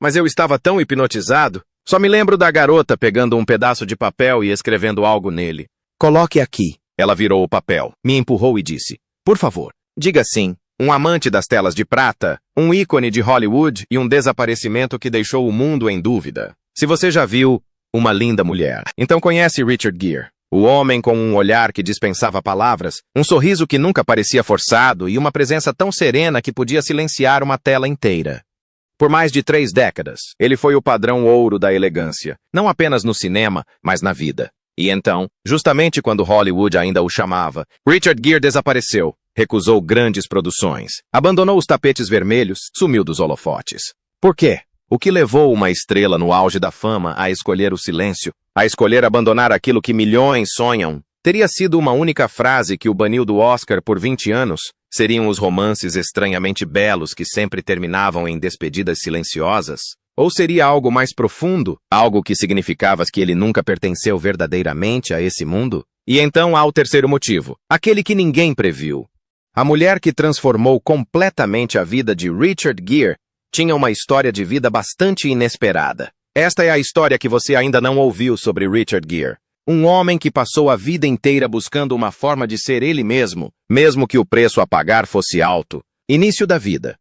mas eu estava tão hipnotizado. Só me lembro da garota pegando um pedaço de papel e escrevendo algo nele. Coloque aqui. Ela virou o papel, me empurrou e disse, por favor, diga sim. Um amante das telas de prata, um ícone de Hollywood e um desaparecimento que deixou o mundo em dúvida. Se você já viu Uma Linda Mulher, então conhece Richard Gere. O homem com um olhar que dispensava palavras, um sorriso que nunca parecia forçado e uma presença tão serena que podia silenciar uma tela inteira. Por mais de 3 décadas, ele foi o padrão ouro da elegância, não apenas no cinema, mas na vida. E então, justamente quando Hollywood ainda o chamava, Richard Gere desapareceu, recusou grandes produções, abandonou os tapetes vermelhos, sumiu dos holofotes. Por quê? O que levou uma estrela no auge da fama a escolher o silêncio, a escolher abandonar aquilo que milhões sonham? Teria sido uma única frase que o baniu do Oscar por 20 anos? Seriam os romances estranhamente belos que sempre terminavam em despedidas silenciosas? Ou seria algo mais profundo, algo que significava que ele nunca pertenceu verdadeiramente a esse mundo? E então há o terceiro motivo, aquele que ninguém previu. A mulher que transformou completamente a vida de Richard Gere tinha uma história de vida bastante inesperada. Esta é a história que você ainda não ouviu sobre Richard Gere. Um homem que passou a vida inteira buscando uma forma de ser ele mesmo, mesmo que o preço a pagar fosse alto. Início da vida.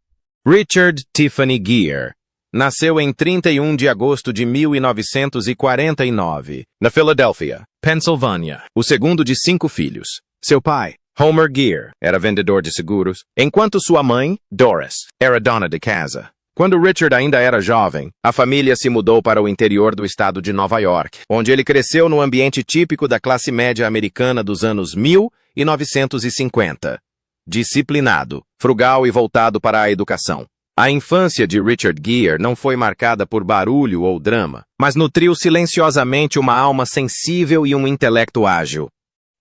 Richard Tiffany Gere nasceu em 31 de agosto de 1949, na Filadélfia, Pensilvânia, o segundo de 5 filhos. Seu pai, Homer Gere, era vendedor de seguros, enquanto sua mãe, Doris, era dona de casa. Quando Richard ainda era jovem, a família se mudou para o interior do estado de Nova York, onde ele cresceu no ambiente típico da classe média americana dos anos 1950. Disciplinado, frugal e voltado para a educação. A infância de Richard Gere não foi marcada por barulho ou drama, mas nutriu silenciosamente uma alma sensível e um intelecto ágil.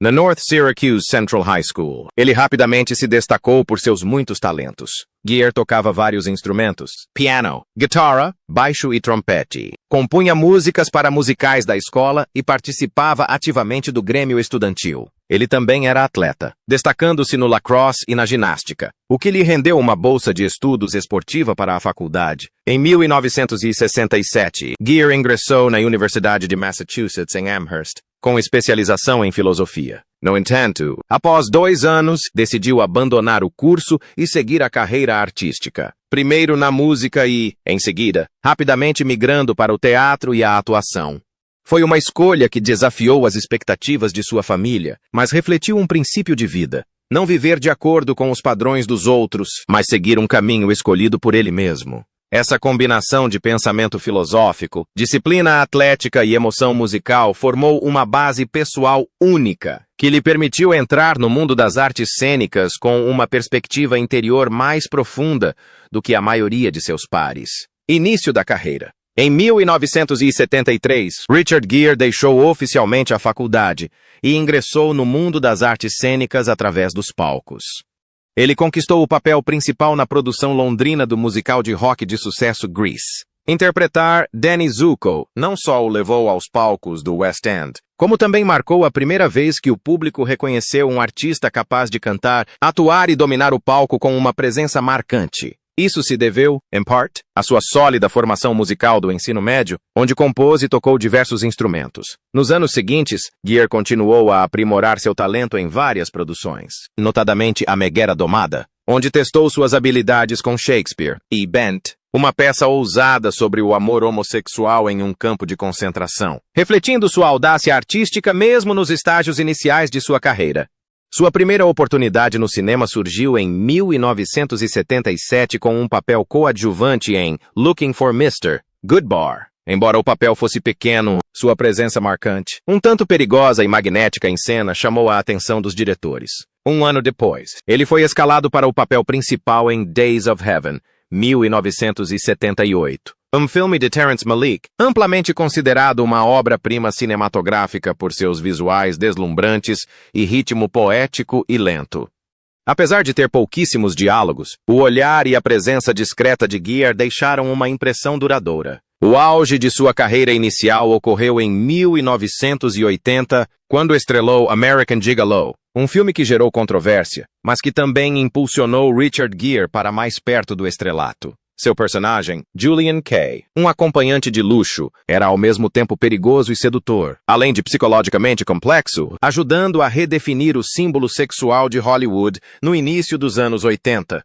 Na North Syracuse Central High School, ele rapidamente se destacou por seus muitos talentos. Gere tocava vários instrumentos, piano, guitarra, baixo e trompete. Compunha músicas para musicais da escola e participava ativamente do grêmio estudantil. Ele também era atleta, destacando-se no lacrosse e na ginástica, o que lhe rendeu uma bolsa de estudos esportiva para a faculdade. Em 1967, Gere ingressou na Universidade de Massachusetts em Amherst, com especialização em filosofia. No entanto, após 2 anos, decidiu abandonar o curso e seguir a carreira artística. Primeiro na música e, em seguida, rapidamente migrando para o teatro e a atuação. Foi uma escolha que desafiou as expectativas de sua família, mas refletiu um princípio de vida. Não viver de acordo com os padrões dos outros, mas seguir um caminho escolhido por ele mesmo. Essa combinação de pensamento filosófico, disciplina atlética e emoção musical formou uma base pessoal única, que lhe permitiu entrar no mundo das artes cênicas com uma perspectiva interior mais profunda do que a maioria de seus pares. Início da carreira. Em 1973, Richard Gere deixou oficialmente a faculdade e ingressou no mundo das artes cênicas através dos palcos. Ele conquistou o papel principal na produção londrina do musical de rock de sucesso Grease. Interpretar Danny Zuko não só o levou aos palcos do West End, como também marcou a primeira vez que o público reconheceu um artista capaz de cantar, atuar e dominar o palco com uma presença marcante. Isso se deveu, em parte, à sua sólida formação musical do ensino médio, onde compôs e tocou diversos instrumentos. Nos anos seguintes, Gere continuou a aprimorar seu talento em várias produções, notadamente A Meguera Domada, onde testou suas habilidades com Shakespeare, e Bent, uma peça ousada sobre o amor homossexual em um campo de concentração, refletindo sua audácia artística mesmo nos estágios iniciais de sua carreira. Sua primeira oportunidade no cinema surgiu em 1977 com um papel coadjuvante em Looking for Mr. Goodbar. Embora o papel fosse pequeno, sua presença marcante, um tanto perigosa e magnética em cena, chamou a atenção dos diretores. Um ano depois, ele foi escalado para o papel principal em Days of Heaven, 1978. Um filme de Terrence Malick, amplamente considerado uma obra-prima cinematográfica por seus visuais deslumbrantes e ritmo poético e lento. Apesar de ter pouquíssimos diálogos, o olhar e a presença discreta de Gere deixaram uma impressão duradoura. O auge de sua carreira inicial ocorreu em 1980, quando estrelou American Gigolo, um filme que gerou controvérsia, mas que também impulsionou Richard Gere para mais perto do estrelato. Seu personagem, Julian Kay, um acompanhante de luxo, era ao mesmo tempo perigoso e sedutor, além de psicologicamente complexo, ajudando a redefinir o símbolo sexual de Hollywood no início dos anos 80.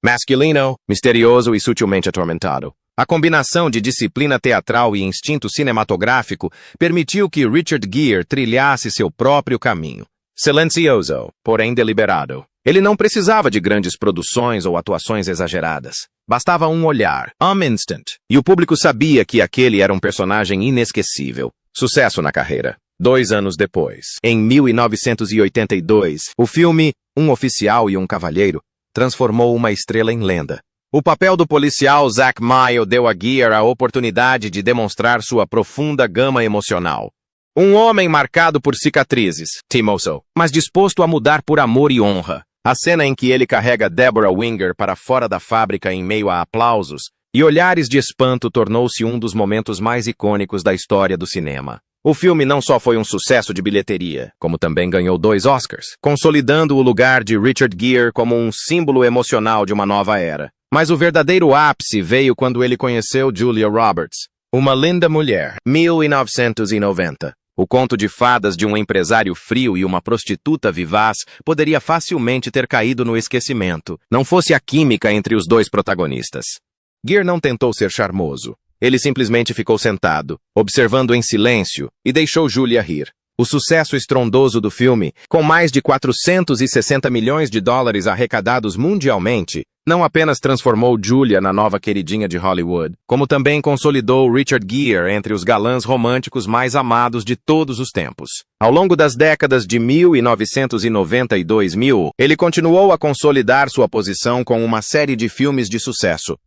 Masculino, misterioso e sutilmente atormentado. A combinação de disciplina teatral e instinto cinematográfico permitiu que Richard Gere trilhasse seu próprio caminho. Silencioso, porém deliberado. Ele não precisava de grandes produções ou atuações exageradas. Bastava um olhar, instant, e o público sabia que aquele era um personagem inesquecível. Sucesso na carreira. 2 anos depois, em 1982, o filme Um Oficial e um Cavalheiro transformou uma estrela em lenda. O papel do policial Zach Mile deu a Gere a oportunidade de demonstrar sua profunda gama emocional. Um homem marcado por cicatrizes, teimoso, mas disposto a mudar por amor e honra. A cena em que ele carrega Deborah Winger para fora da fábrica em meio a aplausos e olhares de espanto tornou-se um dos momentos mais icônicos da história do cinema. O filme não só foi um sucesso de bilheteria, como também ganhou 2 Oscars, consolidando o lugar de Richard Gere como um símbolo emocional de uma nova era. Mas o verdadeiro ápice veio quando ele conheceu Julia Roberts, uma linda mulher, 1990. O conto de fadas de um empresário frio e uma prostituta vivaz poderia facilmente ter caído no esquecimento, não fosse a química entre os 2 protagonistas. Gere não tentou ser charmoso. Ele simplesmente ficou sentado, observando em silêncio, e deixou Julia rir. O sucesso estrondoso do filme, com mais de 460 milhões de dólares arrecadados mundialmente, não apenas transformou Julia na nova queridinha de Hollywood, como também consolidou Richard Gere entre os galãs românticos mais amados de todos os tempos. Ao longo das décadas de 1990 e 2000, ele continuou a consolidar sua posição com uma série de filmes de sucesso.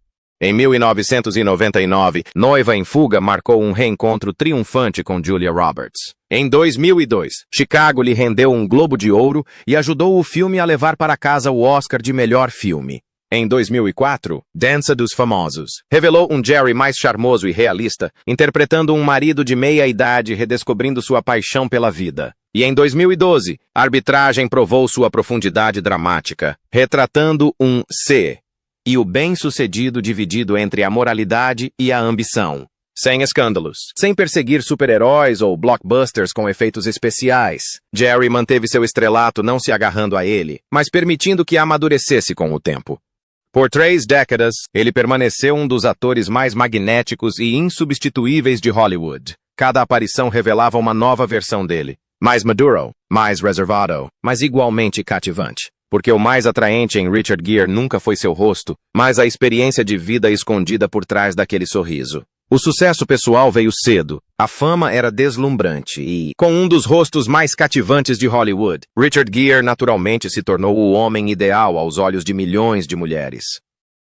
Em 1999, Noiva em Fuga marcou um reencontro triunfante com Julia Roberts. Em 2002, Chicago lhe rendeu um Globo de Ouro e ajudou o filme a levar para casa o Oscar de melhor filme. Em 2004, Dança dos Famosos revelou um Jerry mais charmoso e realista, interpretando um marido de meia-idade redescobrindo sua paixão pela vida. E em 2012, Arbitragem provou sua profundidade dramática, retratando um C e o bem-sucedido dividido entre a moralidade e a ambição. Sem escândalos, sem perseguir super-heróis ou blockbusters com efeitos especiais, Jerry manteve seu estrelato não se agarrando a ele, mas permitindo que amadurecesse com o tempo. Por 3 décadas, ele permaneceu um dos atores mais magnéticos e insubstituíveis de Hollywood. Cada aparição revelava uma nova versão dele. Mais maduro, mais reservado, mas igualmente cativante. Porque o mais atraente em Richard Gere nunca foi seu rosto, mas a experiência de vida escondida por trás daquele sorriso. O sucesso pessoal veio cedo, a fama era deslumbrante e, com um dos rostos mais cativantes de Hollywood, Richard Gere naturalmente se tornou o homem ideal aos olhos de milhões de mulheres.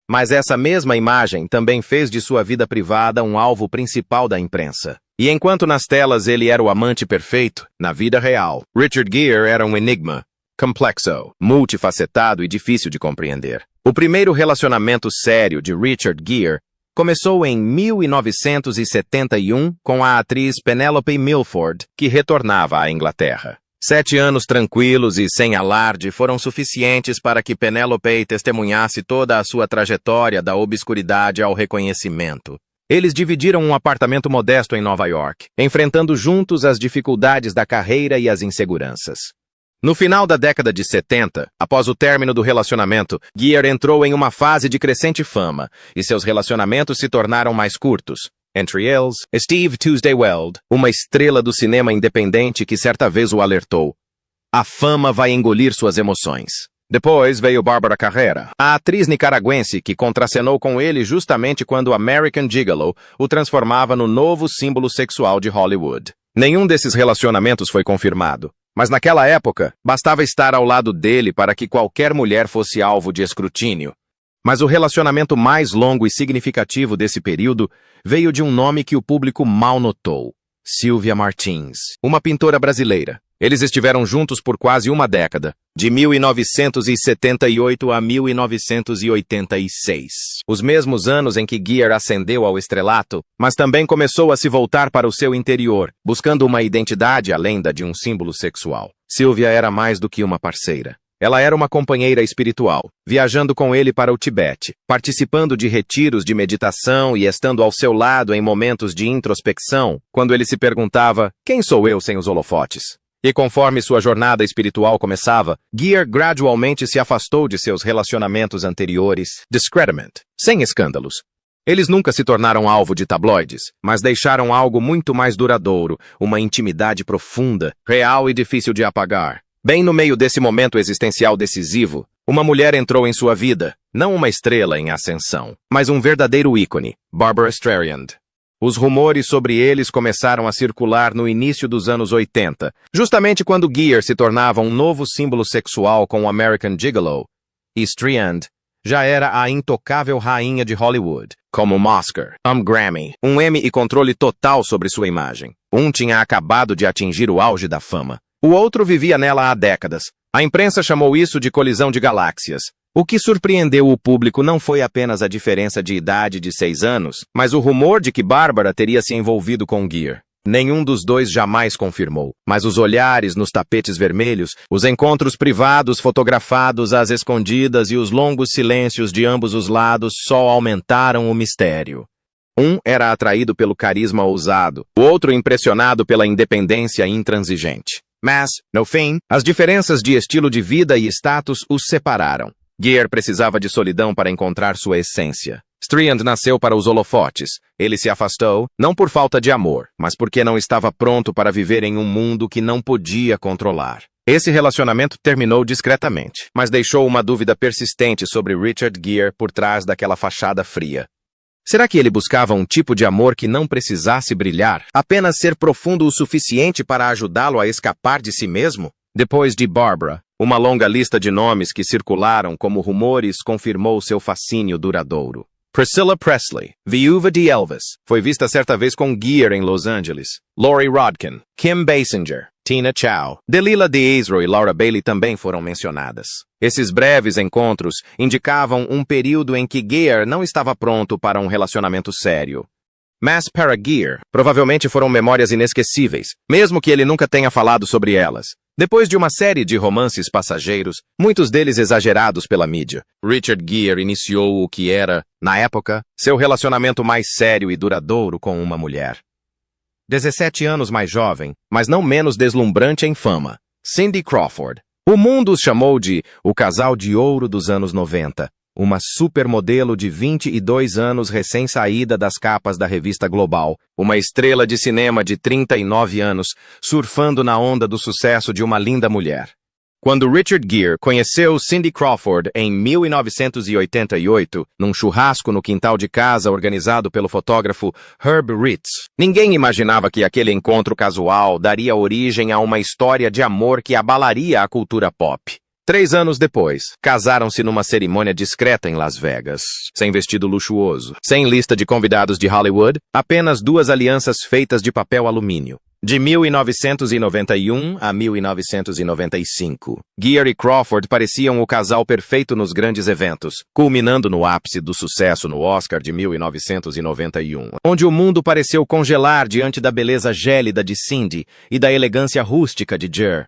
Mas essa mesma imagem também fez de sua vida privada um alvo principal da imprensa. E enquanto nas telas ele era o amante perfeito, na vida real, Richard Gere era um enigma. Complexo, multifacetado e difícil de compreender. O primeiro relacionamento sério de Richard Gere começou em 1971 com a atriz Penelope Milford, que retornava à Inglaterra. 7 anos tranquilos e sem alarde foram suficientes para que Penelope testemunhasse toda a sua trajetória da obscuridade ao reconhecimento. Eles dividiram um apartamento modesto em Nova York, enfrentando juntos as dificuldades da carreira e as inseguranças. No final da década de 70, após o término do relacionamento, Gere entrou em uma fase de crescente fama, e seus relacionamentos se tornaram mais curtos. Entre eles, Steve Tuesday Weld, uma estrela do cinema independente que certa vez o alertou. A fama vai engolir suas emoções. Depois veio Bárbara Carrera, a atriz nicaragüense que contracenou com ele justamente quando American Gigolo o transformava no novo símbolo sexual de Hollywood. Nenhum desses relacionamentos foi confirmado. Mas naquela época, bastava estar ao lado dele para que qualquer mulher fosse alvo de escrutínio. Mas o relacionamento mais longo e significativo desse período veio de um nome que o público mal notou. Sylvia Martins, uma pintora brasileira. Eles estiveram juntos por quase uma década, de 1978 a 1986. Os mesmos anos em que Gere ascendeu ao estrelato, mas também começou a se voltar para o seu interior, buscando uma identidade além da de um símbolo sexual. Sylvia era mais do que uma parceira. Ela era uma companheira espiritual, viajando com ele para o Tibete, participando de retiros de meditação e estando ao seu lado em momentos de introspecção, quando ele se perguntava, quem sou eu sem os holofotes? E conforme sua jornada espiritual começava, Gear gradualmente se afastou de seus relacionamentos anteriores, discretamente, sem escândalos. Eles nunca se tornaram alvo de tabloides, mas deixaram algo muito mais duradouro, uma intimidade profunda, real e difícil de apagar. Bem no meio desse momento existencial decisivo, uma mulher entrou em sua vida, não uma estrela em ascensão, mas um verdadeiro ícone, Barbra Streisand. Os rumores sobre eles começaram a circular no início dos anos 80, justamente quando Gear se tornava um novo símbolo sexual com o American Gigolo, e Streisand já era a intocável rainha de Hollywood, como um Oscar, um Grammy, um Emmy e controle total sobre sua imagem. Um tinha acabado de atingir o auge da fama. O outro vivia nela há décadas. A imprensa chamou isso de colisão de galáxias. O que surpreendeu o público não foi apenas a diferença de idade de 6 anos, mas o rumor de que Barbra teria se envolvido com Gear. Nenhum dos dois jamais confirmou, mas os olhares nos tapetes vermelhos, os encontros privados fotografados às escondidas e os longos silêncios de ambos os lados só aumentaram o mistério. Um era atraído pelo carisma ousado, o outro impressionado pela independência intransigente. Mas, no fim, as diferenças de estilo de vida e status os separaram. Gear precisava de solidão para encontrar sua essência. Streisand nasceu para os holofotes. Ele se afastou, não por falta de amor, mas porque não estava pronto para viver em um mundo que não podia controlar. Esse relacionamento terminou discretamente, mas deixou uma dúvida persistente sobre Richard Gere por trás daquela fachada fria. Será que ele buscava um tipo de amor que não precisasse brilhar, apenas ser profundo o suficiente para ajudá-lo a escapar de si mesmo? Depois de Barbra, uma longa lista de nomes que circularam como rumores confirmou seu fascínio duradouro. Priscilla Presley, viúva de Elvis, foi vista certa vez com Gere em Los Angeles. Lori Rodkin, Kim Basinger, Tina Chow, Delilah D'Ezro e Laura Bailey também foram mencionadas. Esses breves encontros indicavam um período em que Gere não estava pronto para um relacionamento sério. Mas para Gere, provavelmente foram memórias inesquecíveis, mesmo que ele nunca tenha falado sobre elas. Depois de uma série de romances passageiros, muitos deles exagerados pela mídia, Richard Gere iniciou o que era, na época, seu relacionamento mais sério e duradouro com uma mulher. 17 anos mais jovem, mas não menos deslumbrante em fama, Cindy Crawford. O mundo os chamou de o casal de ouro dos anos 90, uma supermodelo de 22 anos recém-saída das capas da revista Global, uma estrela de cinema de 39 anos, surfando na onda do sucesso de uma linda mulher. Quando Richard Gere conheceu Cindy Crawford em 1988, num churrasco no quintal de casa organizado pelo fotógrafo Herb Ritts, ninguém imaginava que aquele encontro casual daria origem a uma história de amor que abalaria a cultura pop. 3 anos depois, casaram-se numa cerimônia discreta em Las Vegas, sem vestido luxuoso, sem lista de convidados de Hollywood, apenas 2 alianças feitas de papel alumínio. De 1991 a 1995, Gere e Crawford pareciam o casal perfeito nos grandes eventos, culminando no ápice do sucesso no Oscar de 1991, onde o mundo pareceu congelar diante da beleza gélida de Cindy e da elegância rústica de Gere.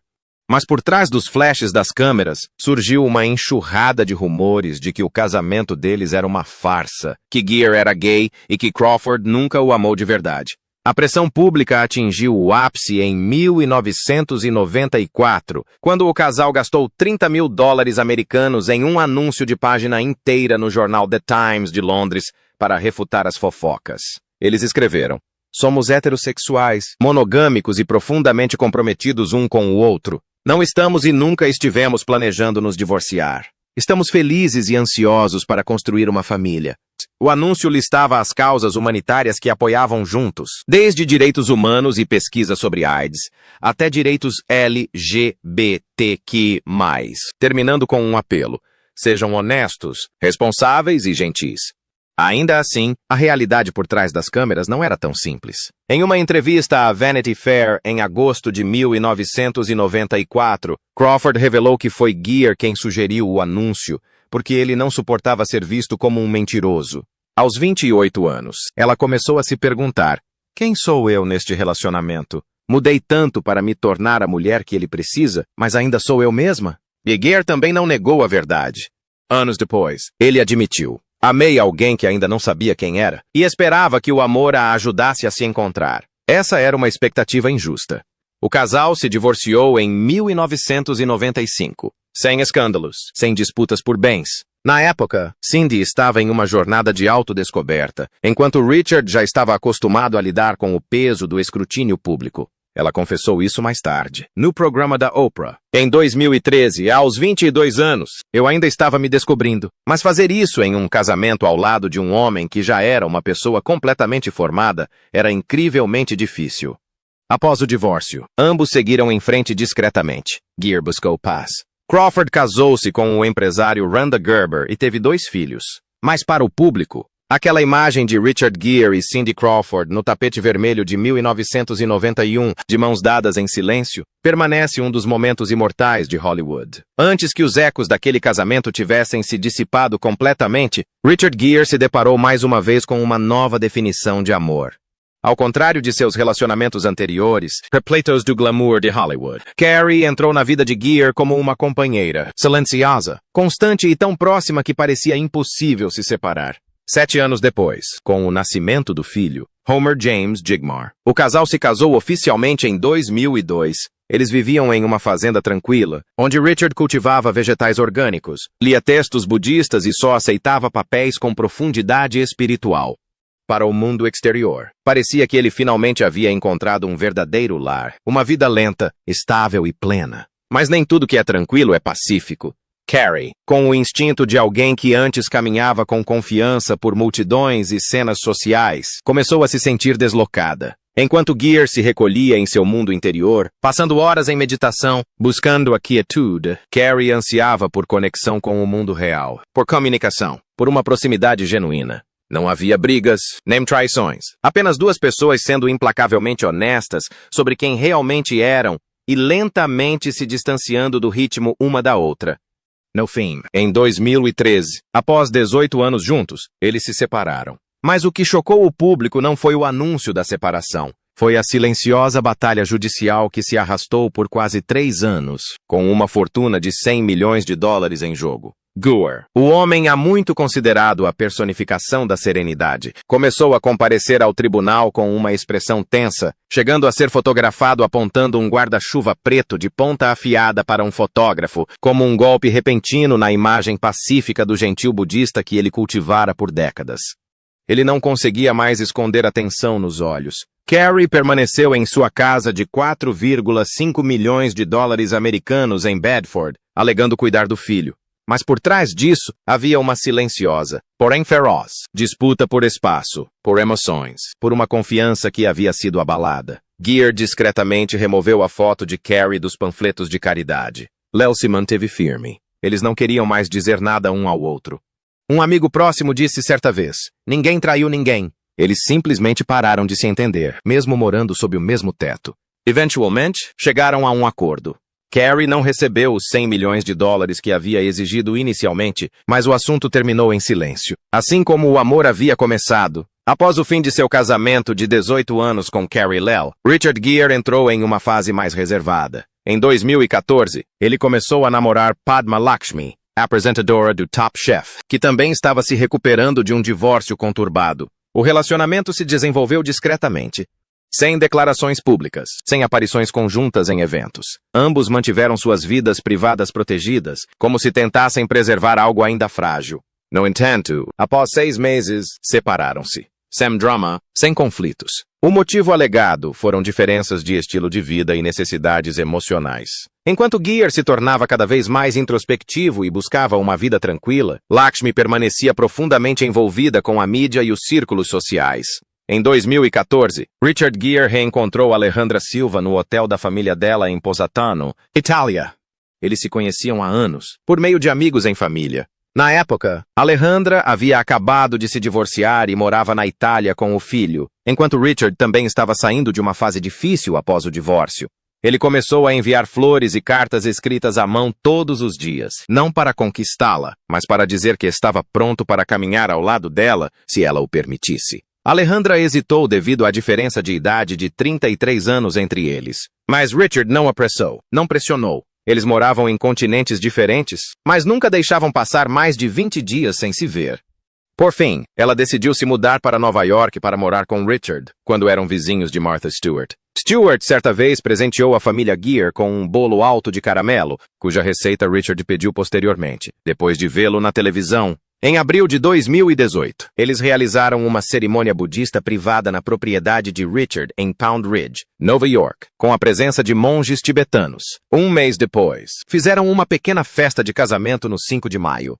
Mas por trás dos flashes das câmeras, surgiu uma enxurrada de rumores de que o casamento deles era uma farsa, que Gere era gay e que Crawford nunca o amou de verdade. A pressão pública atingiu o ápice em 1994, quando o casal gastou $30.000 americanos em um anúncio de página inteira no jornal The Times de Londres para refutar as fofocas. Eles escreveram: "Somos heterossexuais, monogâmicos e profundamente comprometidos um com o outro. Não estamos e nunca estivemos planejando nos divorciar. Estamos felizes e ansiosos para construir uma família." O anúncio listava as causas humanitárias que apoiavam juntos, desde direitos humanos e pesquisa sobre AIDS, até direitos LGBTQ+, terminando com um apelo: sejam honestos, responsáveis e gentis. Ainda assim, a realidade por trás das câmeras não era tão simples. Em uma entrevista à Vanity Fair em agosto de 1994, Crawford revelou que foi Gere quem sugeriu o anúncio, porque ele não suportava ser visto como um mentiroso. Aos 28 anos, ela começou a se perguntar: quem sou eu neste relacionamento? Mudei tanto para me tornar a mulher que ele precisa, mas ainda sou eu mesma? E Gear também não negou a verdade. Anos depois, ele admitiu: amei alguém que ainda não sabia quem era e esperava que o amor a ajudasse a se encontrar. Essa era uma expectativa injusta. O casal se divorciou em 1995, sem escândalos, sem disputas por bens. Na época, Cindy estava em uma jornada de autodescoberta, enquanto Richard já estava acostumado a lidar com o peso do escrutínio público. Ela confessou isso mais tarde, no programa da Oprah. Em 2013, aos 22 anos, eu ainda estava me descobrindo. Mas fazer isso em um casamento ao lado de um homem que já era uma pessoa completamente formada era incrivelmente difícil. Após o divórcio, ambos seguiram em frente discretamente. Gear buscou paz. Crawford casou-se com o empresário Randa Gerber e teve 2 filhos. Mas para o público, aquela imagem de Richard Gere e Cindy Crawford no tapete vermelho de 1991, de mãos dadas em silêncio, permanece um dos momentos imortais de Hollywood. Antes que os ecos daquele casamento tivessem se dissipado completamente, Richard Gere se deparou mais uma vez com uma nova definição de amor. Ao contrário de seus relacionamentos anteriores, repletos do glamour de Hollywood, Carrie entrou na vida de Gere como uma companheira, silenciosa, constante e tão próxima que parecia impossível se separar. 7 anos depois, com o nascimento do filho, Homer James Jigmar, o casal se casou oficialmente em 2002. Eles viviam em uma fazenda tranquila, onde Richard cultivava vegetais orgânicos, lia textos budistas e só aceitava papéis com profundidade espiritual. Para o mundo exterior, parecia que ele finalmente havia encontrado um verdadeiro lar, uma vida lenta, estável e plena. Mas nem tudo que é tranquilo é pacífico. Carrie, com o instinto de alguém que antes caminhava com confiança por multidões e cenas sociais, começou a se sentir deslocada. Enquanto Gere se recolhia em seu mundo interior, passando horas em meditação, buscando a quietude, Carrie ansiava por conexão com o mundo real, por comunicação, por uma proximidade genuína. Não havia brigas, nem traições. Apenas 2 pessoas sendo implacavelmente honestas sobre quem realmente eram e lentamente se distanciando do ritmo uma da outra. No fim, em 2013, após 18 anos juntos, eles se separaram. Mas o que chocou o público não foi o anúncio da separação. Foi a silenciosa batalha judicial que se arrastou por quase 3 anos, com uma fortuna de $100 milhões em jogo. Gere, o homem há muito considerado a personificação da serenidade, começou a comparecer ao tribunal com uma expressão tensa, chegando a ser fotografado apontando um guarda-chuva preto de ponta afiada para um fotógrafo, como um golpe repentino na imagem pacífica do gentil budista que ele cultivara por décadas. Ele não conseguia mais esconder a tensão nos olhos. Carrie permaneceu em sua casa de $4,5 milhões americanos em Bedford, alegando cuidar do filho. Mas por trás disso, havia uma silenciosa, porém feroz, disputa por espaço, por emoções, por uma confiança que havia sido abalada. Gere discretamente removeu a foto de Carrie dos panfletos de caridade. Léo se manteve firme. Eles não queriam mais dizer nada um ao outro. Um amigo próximo disse certa vez: ninguém traiu ninguém. Eles simplesmente pararam de se entender, mesmo morando sob o mesmo teto. Eventualmente, chegaram a um acordo. Carrie não recebeu os $100 milhões que havia exigido inicialmente, mas o assunto terminou em silêncio. Assim como o amor havia começado. Após o fim de seu casamento de 18 anos com Carrie Lell, Richard Gere entrou em uma fase mais reservada. Em 2014, ele começou a namorar Padma Lakshmi, apresentadora do Top Chef, que também estava se recuperando de um divórcio conturbado. O relacionamento se desenvolveu discretamente, sem declarações públicas, sem aparições conjuntas em eventos. Ambos mantiveram suas vidas privadas protegidas, como se tentassem preservar algo ainda frágil. No entanto, após 6 meses, separaram-se. Sem drama, sem conflitos. O motivo alegado foram diferenças de estilo de vida e necessidades emocionais. Enquanto Gere se tornava cada vez mais introspectivo e buscava uma vida tranquila, Lakshmi permanecia profundamente envolvida com a mídia e os círculos sociais. Em 2014, Richard Gere reencontrou Alejandra Silva no hotel da família dela em Positano, Itália. Eles se conheciam há anos, por meio de amigos em família. Na época, Alejandra havia acabado de se divorciar e morava na Itália com o filho, enquanto Richard também estava saindo de uma fase difícil após o divórcio. Ele começou a enviar flores e cartas escritas à mão todos os dias, não para conquistá-la, mas para dizer que estava pronto para caminhar ao lado dela, se ela o permitisse. Alejandra hesitou devido à diferença de idade de 33 anos entre eles. Mas Richard não apressou, não pressionou. Eles moravam em continentes diferentes, mas nunca deixavam passar mais de 20 dias sem se ver. Por fim, ela decidiu se mudar para Nova York para morar com Richard, quando eram vizinhos de Martha Stewart. Stewart, certa vez, presenteou a família Gere com um bolo alto de caramelo, cuja receita Richard pediu posteriormente, depois de vê-lo na televisão. Em abril de 2018, eles realizaram uma cerimônia budista privada na propriedade de Richard em Pound Ridge, Nova York, com a presença de monges tibetanos. Um mês depois, fizeram uma pequena festa de casamento no 5 de maio.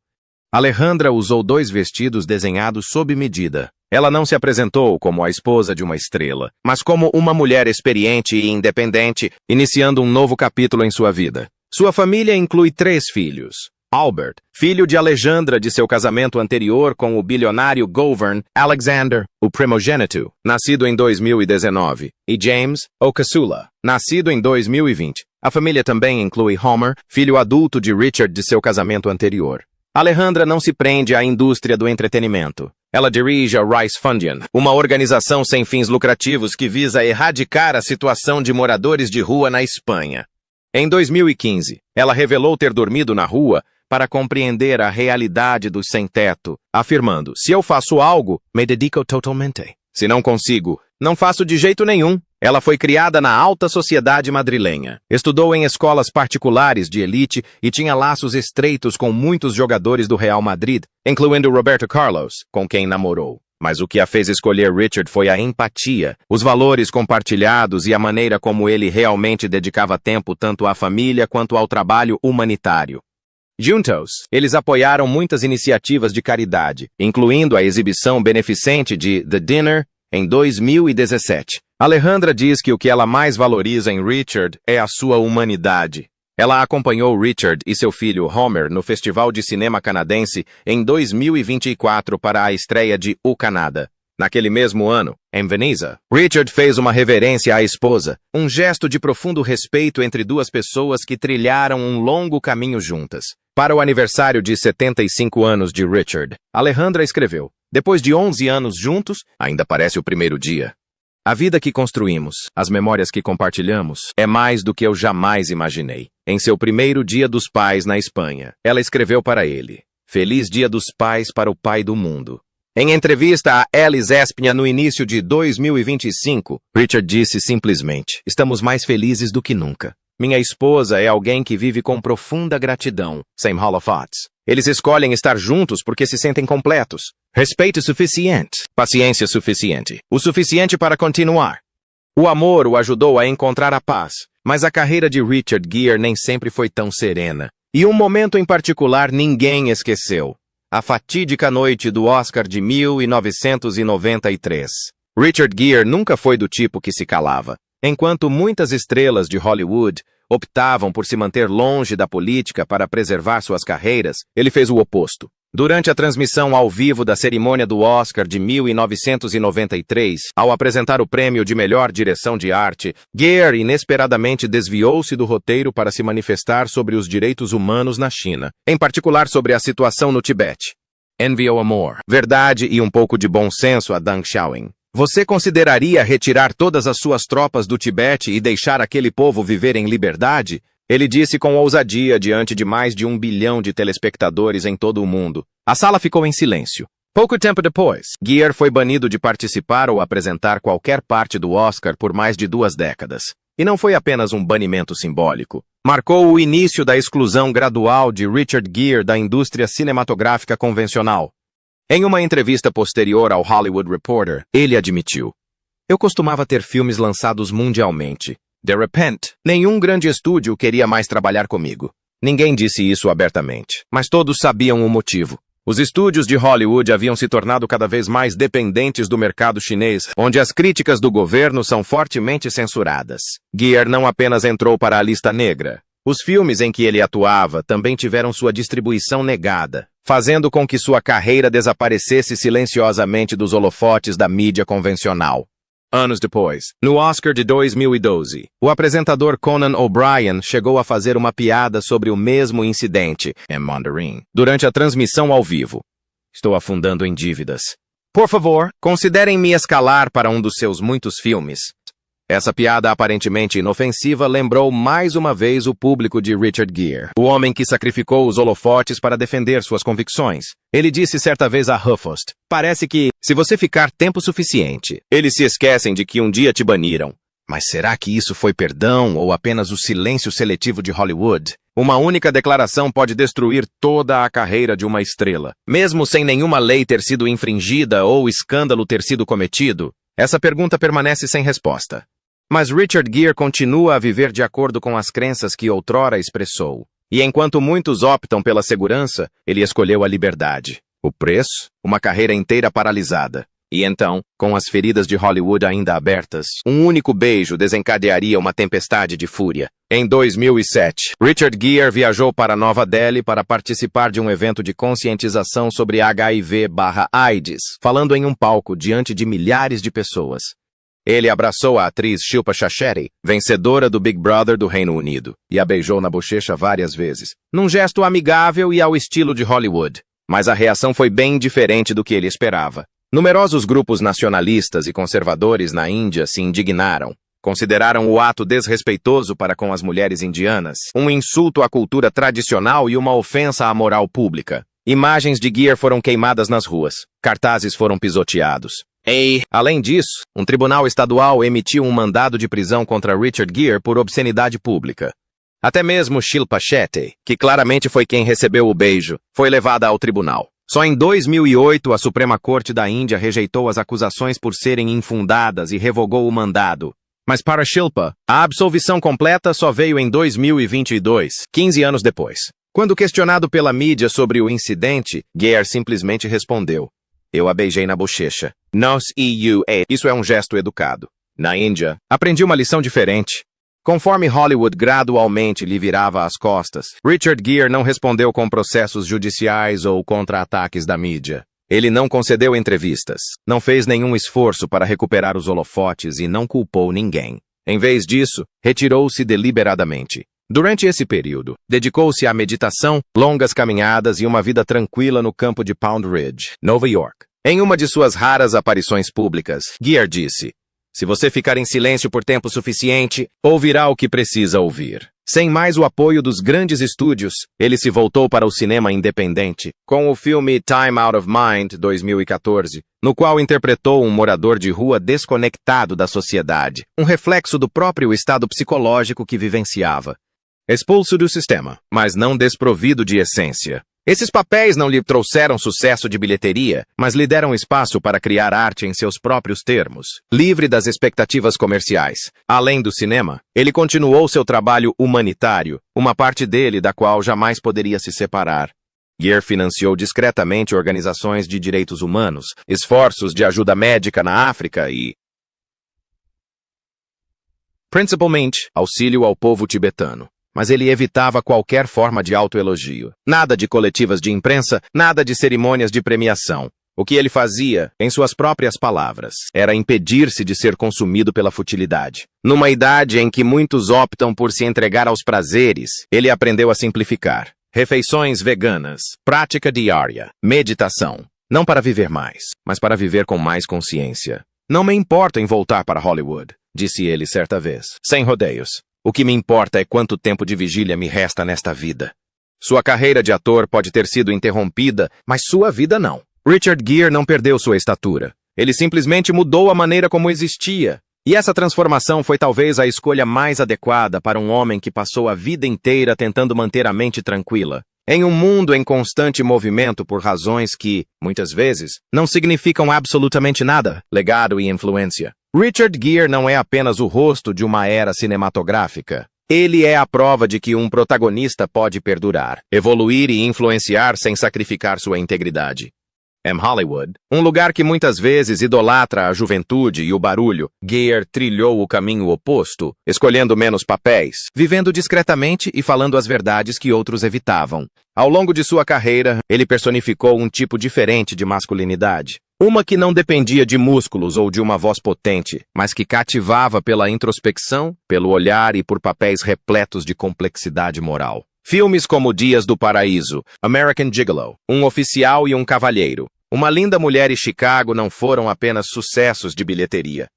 Alejandra usou 2 vestidos desenhados sob medida. Ela não se apresentou como a esposa de uma estrela, mas como uma mulher experiente e independente, iniciando um novo capítulo em sua vida. Sua família inclui 3 filhos. Albert, filho de Alejandra de seu casamento anterior com o bilionário Gouverne Alexander, o primogênito, nascido em 2019, e James, o caçula, nascido em 2020. A família também inclui Homer, filho adulto de Richard de seu casamento anterior. Alejandra não se prende à indústria do entretenimento. Ela dirige a Rice Foundation, uma organização sem fins lucrativos que visa erradicar a situação de moradores de rua na Espanha. Em 2015, ela revelou ter dormido na rua para compreender a realidade do sem-teto, afirmando: "Se eu faço algo, me dedico totalmente. Se não consigo, não faço de jeito nenhum." Ela foi criada na alta sociedade madrilenha. Estudou em escolas particulares de elite e tinha laços estreitos com muitos jogadores do Real Madrid, incluindo Roberto Carlos, com quem namorou. Mas o que a fez escolher Richard foi a empatia, os valores compartilhados e a maneira como ele realmente dedicava tempo tanto à família quanto ao trabalho humanitário. Juntos, eles apoiaram muitas iniciativas de caridade, incluindo a exibição beneficente de The Dinner em 2017. Alejandra diz que o que ela mais valoriza em Richard é a sua humanidade. Ela acompanhou Richard e seu filho Homer no Festival de Cinema Canadense em 2024 para a estreia de O Canadá. Naquele mesmo ano, em Veneza, Richard fez uma reverência à esposa, um gesto de profundo respeito entre 2 pessoas que trilharam um longo caminho juntas. Para o aniversário de 75 anos de Richard, Alejandra escreveu: "Depois de 11 anos juntos, ainda parece o primeiro dia. A vida que construímos, as memórias que compartilhamos, é mais do que eu jamais imaginei." Em seu primeiro Dia dos Pais na Espanha, ela escreveu para ele: "Feliz Dia dos Pais para o pai do mundo." Em entrevista a Elis Espinha no início de 2025, Richard disse simplesmente: "Estamos mais felizes do que nunca. Minha esposa é alguém que vive com profunda gratidão, sem holofotes. Eles escolhem estar juntos porque se sentem completos. Respeito suficiente, paciência suficiente, o suficiente para continuar." O amor o ajudou a encontrar a paz, mas a carreira de Richard Gere nem sempre foi tão serena. E um momento em particular ninguém esqueceu: a fatídica noite do Oscar de 1993. Richard Gere nunca foi do tipo que se calava. Enquanto muitas estrelas de Hollywood optavam por se manter longe da política para preservar suas carreiras, ele fez o oposto. Durante a transmissão ao vivo da cerimônia do Oscar de 1993, ao apresentar o prêmio de melhor direção de arte, Gere inesperadamente desviou-se do roteiro para se manifestar sobre os direitos humanos na China, em particular sobre a situação no Tibete. Enviou amor, verdade e um pouco de bom senso a Deng Xiaoping. Você consideraria retirar todas as suas tropas do Tibete e deixar aquele povo viver em liberdade? Ele disse com ousadia diante de mais de 1 bilhão de telespectadores em todo o mundo. A sala ficou em silêncio. Pouco tempo depois, Gere foi banido de participar ou apresentar qualquer parte do Oscar por mais de 2 décadas. E não foi apenas um banimento simbólico. Marcou o início da exclusão gradual de Richard Gere da indústria cinematográfica convencional. Em uma entrevista posterior ao Hollywood Reporter, ele admitiu: "Eu costumava ter filmes lançados mundialmente. De repente, nenhum grande estúdio queria mais trabalhar comigo. Ninguém disse isso abertamente, mas todos sabiam o motivo. Os estúdios de Hollywood haviam se tornado cada vez mais dependentes do mercado chinês, onde as críticas do governo são fortemente censuradas." Gere não apenas entrou para a lista negra. Os filmes em que ele atuava também tiveram sua distribuição negada, fazendo com que sua carreira desaparecesse silenciosamente dos holofotes da mídia convencional. Anos depois, no Oscar de 2012, o apresentador Conan O'Brien chegou a fazer uma piada sobre o mesmo incidente em Mandarin, durante a transmissão ao vivo. "Estou afundando em dívidas. Por favor, considerem me escalar para um dos seus muitos filmes." Essa piada aparentemente inofensiva lembrou mais uma vez o público de Richard Gere, o homem que sacrificou os holofotes para defender suas convicções. Ele disse certa vez a HuffPost: "Parece que, se você ficar tempo suficiente, eles se esquecem de que um dia te baniram." Mas será que isso foi perdão ou apenas o silêncio seletivo de Hollywood? Uma única declaração pode destruir toda a carreira de uma estrela. Mesmo sem nenhuma lei ter sido infringida ou escândalo ter sido cometido, essa pergunta permanece sem resposta. Mas Richard Gere continua a viver de acordo com as crenças que outrora expressou. E enquanto muitos optam pela segurança, ele escolheu a liberdade. O preço? Uma carreira inteira paralisada. E então, com as feridas de Hollywood ainda abertas, um único beijo desencadearia uma tempestade de fúria. Em 2007, Richard Gere viajou para Nova Delhi para participar de um evento de conscientização sobre HIV/AIDS, falando em um palco diante de milhares de pessoas. Ele abraçou a atriz Shilpa Shetty, vencedora do Big Brother do Reino Unido, e a beijou na bochecha várias vezes, num gesto amigável e ao estilo de Hollywood. Mas a reação foi bem diferente do que ele esperava. Numerosos grupos nacionalistas e conservadores na Índia se indignaram. Consideraram o ato desrespeitoso para com as mulheres indianas, um insulto à cultura tradicional e uma ofensa à moral pública. Imagens de Gere foram queimadas nas ruas, cartazes foram pisoteados. Além disso, um tribunal estadual emitiu um mandado de prisão contra Richard Gere por obscenidade pública. Até mesmo Shilpa Shetty, que claramente foi quem recebeu o beijo, foi levada ao tribunal. Só em 2008, a Suprema Corte da Índia rejeitou as acusações por serem infundadas e revogou o mandado. Mas para Shilpa, a absolvição completa só veio em 2022, 15 anos depois. Quando questionado pela mídia sobre o incidente, Gere simplesmente respondeu: "Eu a beijei na bochecha. Isso é um gesto educado." Na Índia, aprendi uma lição diferente. Conforme Hollywood gradualmente lhe virava as costas, Richard Gere não respondeu com processos judiciais ou contra-ataques da mídia. Ele não concedeu entrevistas, não fez nenhum esforço para recuperar os holofotes e não culpou ninguém. Em vez disso, retirou-se deliberadamente. Durante esse período, dedicou-se à meditação, longas caminhadas e uma vida tranquila no campo de Pound Ridge, Nova York. Em uma de suas raras aparições públicas, Gere disse: "Se você ficar em silêncio por tempo suficiente, ouvirá o que precisa ouvir." Sem mais o apoio dos grandes estúdios, ele se voltou para o cinema independente, com o filme Time Out of Mind, 2014, no qual interpretou um morador de rua desconectado da sociedade, um reflexo do próprio estado psicológico que vivenciava. Expulso do sistema, mas não desprovido de essência. Esses papéis não lhe trouxeram sucesso de bilheteria, mas lhe deram espaço para criar arte em seus próprios termos, livre das expectativas comerciais. Além do cinema, ele continuou seu trabalho humanitário, uma parte dele da qual jamais poderia se separar. Gere financiou discretamente organizações de direitos humanos, esforços de ajuda médica na África e, principalmente, auxílio ao povo tibetano. Mas ele evitava qualquer forma de autoelogio. Nada de coletivas de imprensa, nada de cerimônias de premiação. O que ele fazia, em suas próprias palavras, era impedir-se de ser consumido pela futilidade. Numa idade em que muitos optam por se entregar aos prazeres, ele aprendeu a simplificar. Refeições veganas, prática diária, meditação. Não para viver mais, mas para viver com mais consciência. "Não me importo em voltar para Hollywood", disse ele certa vez, sem rodeios. "O que me importa é quanto tempo de vigília me resta nesta vida." Sua carreira de ator pode ter sido interrompida, mas sua vida não. Richard Gere não perdeu sua estatura. Ele simplesmente mudou a maneira como existia. E essa transformação foi talvez a escolha mais adequada para um homem que passou a vida inteira tentando manter a mente tranquila. Em um mundo em constante movimento por razões que, muitas vezes, não significam absolutamente nada, legado e influência. Richard Gere não é apenas o rosto de uma era cinematográfica. Ele é a prova de que um protagonista pode perdurar, evoluir e influenciar sem sacrificar sua integridade. Hollywood, um lugar que muitas vezes idolatra a juventude e o barulho, Gere trilhou o caminho oposto, escolhendo menos papéis, vivendo discretamente e falando as verdades que outros evitavam. Ao longo de sua carreira, ele personificou um tipo diferente de masculinidade. Uma que não dependia de músculos ou de uma voz potente, mas que cativava pela introspecção, pelo olhar e por papéis repletos de complexidade moral. Filmes como Dias do Paraíso, American Gigolo, Um Oficial e um Cavalheiro, Uma Linda Mulher e Chicago não foram apenas sucessos de bilheteria.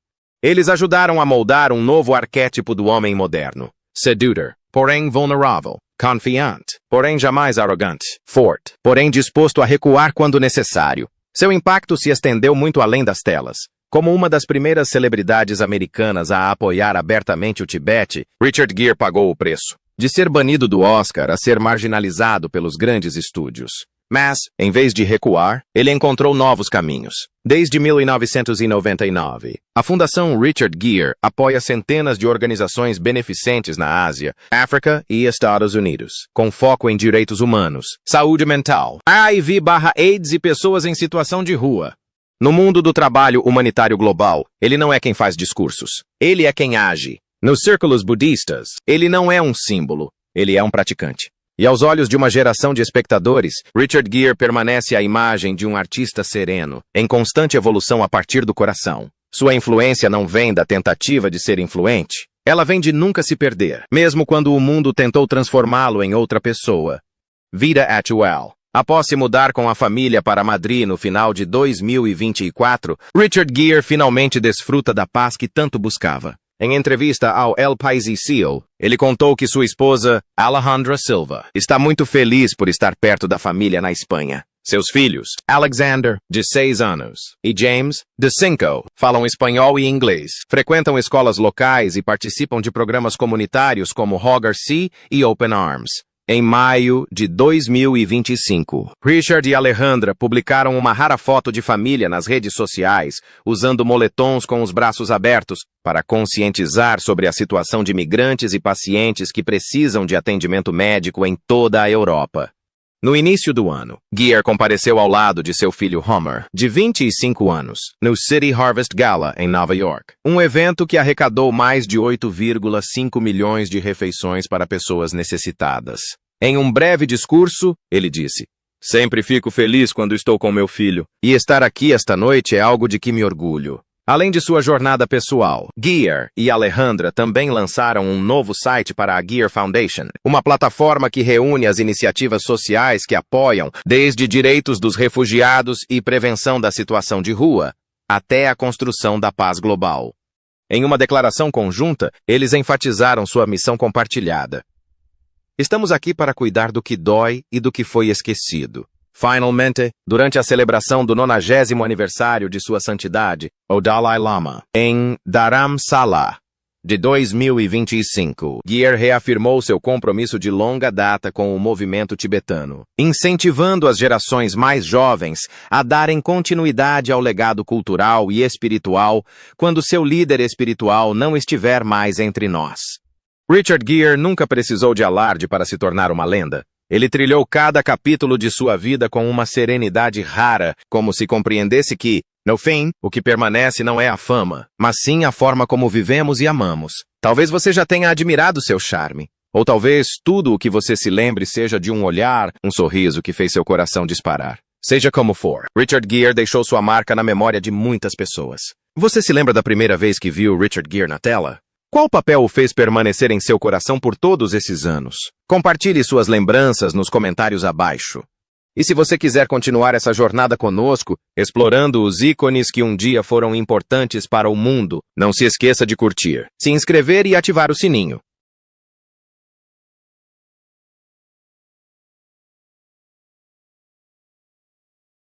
Eles ajudaram a moldar um novo arquétipo do homem moderno. Sedutor, porém vulnerável. Confiante, porém jamais arrogante. Forte, porém disposto a recuar quando necessário. Seu impacto se estendeu muito além das telas. Como uma das primeiras celebridades americanas a apoiar abertamente o Tibete, Richard Gere pagou o preço. De ser banido do Oscar a ser marginalizado pelos grandes estúdios. Mas, em vez de recuar, ele encontrou novos caminhos. Desde 1999, a Fundação Richard Gere apoia centenas de organizações beneficentes na Ásia, África e Estados Unidos, com foco em direitos humanos, saúde mental, HIV/AIDS e pessoas em situação de rua. No mundo do trabalho humanitário global, ele não é quem faz discursos, ele é quem age. Nos círculos budistas, ele não é um símbolo, ele é um praticante. E aos olhos de uma geração de espectadores, Richard Gere permanece a imagem de um artista sereno, em constante evolução a partir do coração. Sua influência não vem da tentativa de ser influente, ela vem de nunca se perder, mesmo quando o mundo tentou transformá-lo em outra pessoa. Vida atual. Após se mudar com a família para Madrid no final de 2024, Richard Gere finalmente desfruta da paz que tanto buscava. Em entrevista ao El País, ele contou que sua esposa, Alejandra Silva, está muito feliz por estar perto da família na Espanha. Seus filhos, Alexander, de 6 anos, e James, de 5, falam espanhol e inglês, frequentam escolas locais e participam de programas comunitários como Hogar C e Open Arms. Em maio de 2025, Richard e Alejandra publicaram uma rara foto de família nas redes sociais, usando moletons com os braços abertos, para conscientizar sobre a situação de migrantes e pacientes que precisam de atendimento médico em toda a Europa. No início do ano, Gere compareceu ao lado de seu filho Homer, de 25 anos, no City Harvest Gala, em Nova York. Um evento que arrecadou mais de 8,5 milhões de refeições para pessoas necessitadas. Em um breve discurso, ele disse: "Sempre fico feliz quando estou com meu filho, e estar aqui esta noite é algo de que me orgulho." Além de sua jornada pessoal, Gere e Alejandra também lançaram um novo site para a Gere Foundation, uma plataforma que reúne as iniciativas sociais que apoiam desde direitos dos refugiados e prevenção da situação de rua, até a construção da paz global. Em uma declaração conjunta, eles enfatizaram sua missão compartilhada. "Estamos aqui para cuidar do que dói e do que foi esquecido." Finalmente, durante a celebração do 90º aniversário de Sua Santidade, o Dalai Lama, em Dharamsala, de 2025, Gere reafirmou seu compromisso de longa data com o movimento tibetano, incentivando as gerações mais jovens a darem continuidade ao legado cultural e espiritual quando seu líder espiritual não estiver mais entre nós. Richard Gere nunca precisou de alarde para se tornar uma lenda. Ele trilhou cada capítulo de sua vida com uma serenidade rara, como se compreendesse que, no fim, o que permanece não é a fama, mas sim a forma como vivemos e amamos. Talvez você já tenha admirado seu charme, ou talvez tudo o que você se lembre seja de um olhar, um sorriso que fez seu coração disparar. Seja como for, Richard Gere deixou sua marca na memória de muitas pessoas. Você se lembra da primeira vez que viu Richard Gere na tela? Qual papel o fez permanecer em seu coração por todos esses anos? Compartilhe suas lembranças nos comentários abaixo. E se você quiser continuar essa jornada conosco, explorando os ícones que um dia foram importantes para o mundo, não se esqueça de curtir, se inscrever e ativar o sininho.